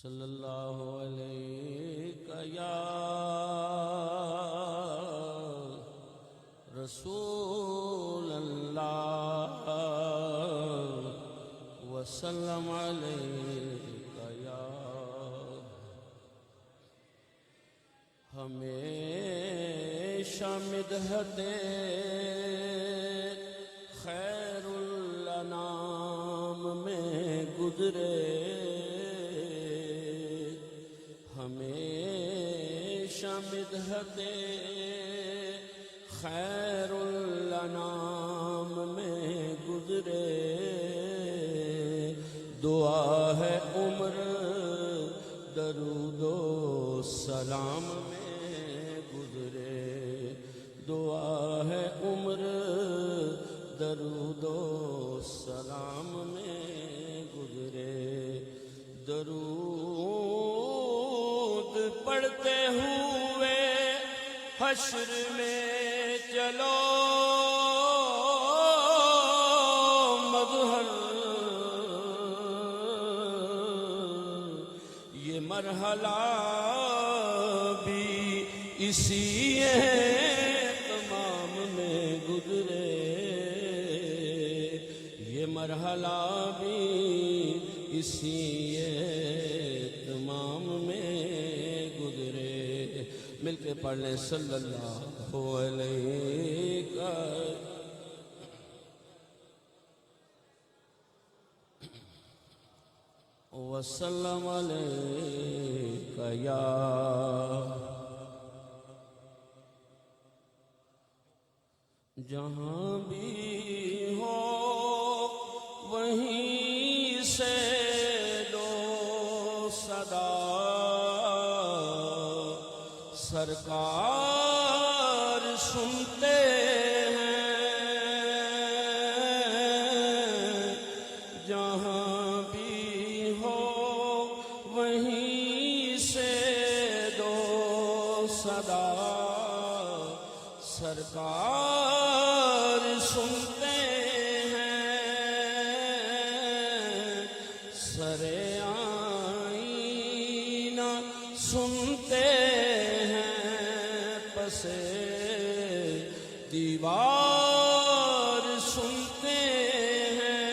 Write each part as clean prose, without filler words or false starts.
صلی اللہ علیہ یا رسول اللہ وسلم علیہ یا ہمیشہ مدحت خیر الانام میں گزرے، ہمیشہ مدحت خیر الانام میں گزرے، دعا ہے عمر درود و سلام میں گزرے، دعا ہے عمر درود و سلام میں گزرے، درود پڑھتے ہوئے حشر میں چلو، مظہر یہ مرحلہ بھی اسی تمام میں گزرے، یہ مرحلہ بھی اسی تمام میں گزرے۔ مل کے پڑھ لیں صلی اللہ علیہ وسلم علیہ یا جہاں بھی ہو وہیں سے دو صدا، سرکار سنتے ہیں، جہاں بھی ہو وہیں سے دو صدا، سرکار سنتے ہیں، سر آئینہ سنتے ہیں، پس دیوار سنتے ہیں،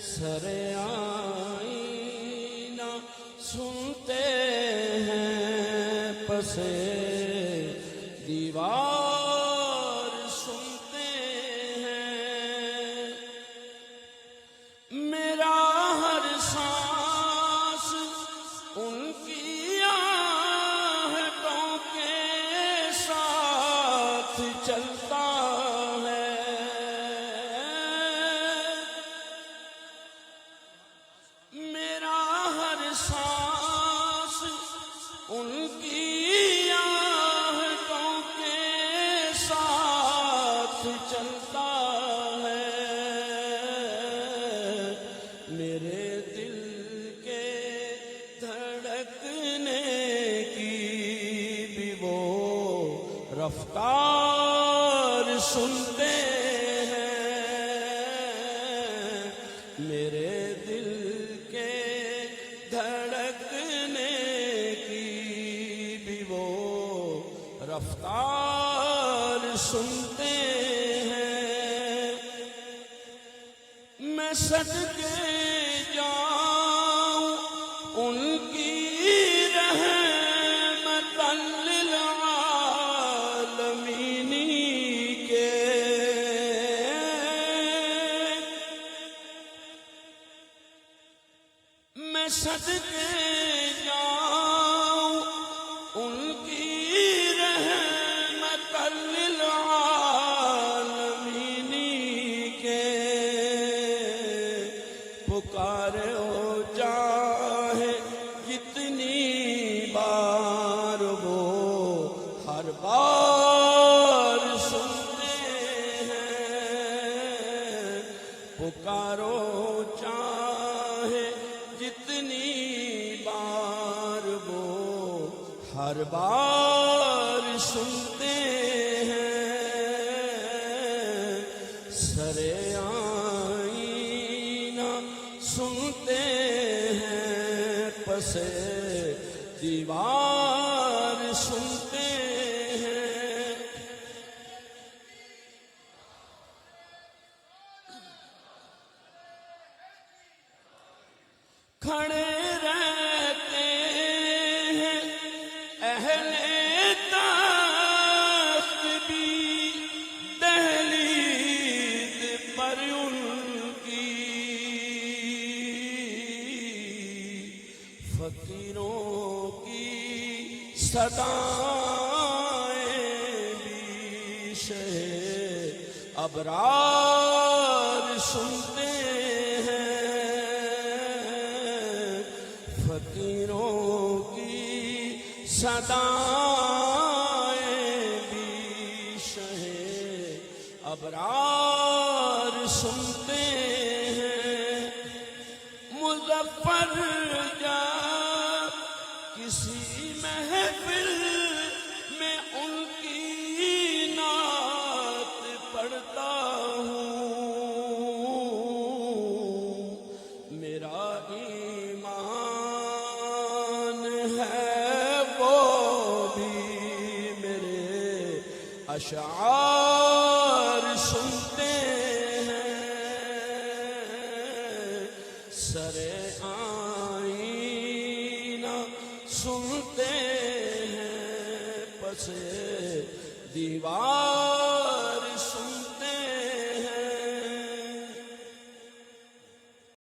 سر آئینہ سنتے ہیں، پس دیوار سنتے ہیں، میرا ہر سانس ان کی آہٹوں کے ساتھ چلتا ہے، میرا ہر سانس ان کی چلتا ہے، میرے دل کے دھڑکنے کی بھی وہ رفتار سنتے ہیں، میرے دل کے دھڑکنے کی بھی وہ رفتار سنتے ہیں، میں صدقے جاؤں ان کی رحمت للعالمین کے، میں صدقے جاؤں ان کی رحمت للعالمین کے، پکارے ہو چاہے جتنی بار وہ ہر بار سنتے ہیں، پکارو چاہے جتنی بار وہ ہر بار سنتے ہیں، سر آئینہ سنتے ہیں پسے دیوار سنتے ہیں کھڑے رہتے ہیں اہل تخت بھی دہلیز پر ان کی فقیروں کی صدائیں بھی شہ ابرار سنتے ہیں فقیروں کی صدائیں بھی شہ ابرار سنتے ہیں مظفر جا کسی محفل میں ان کی نعت پڑھتا ہوں میرا ایمان ہے وہ بھی میرے اشعار سنتے ہیں سر آئینہ سنتے ہیں پسے دیوار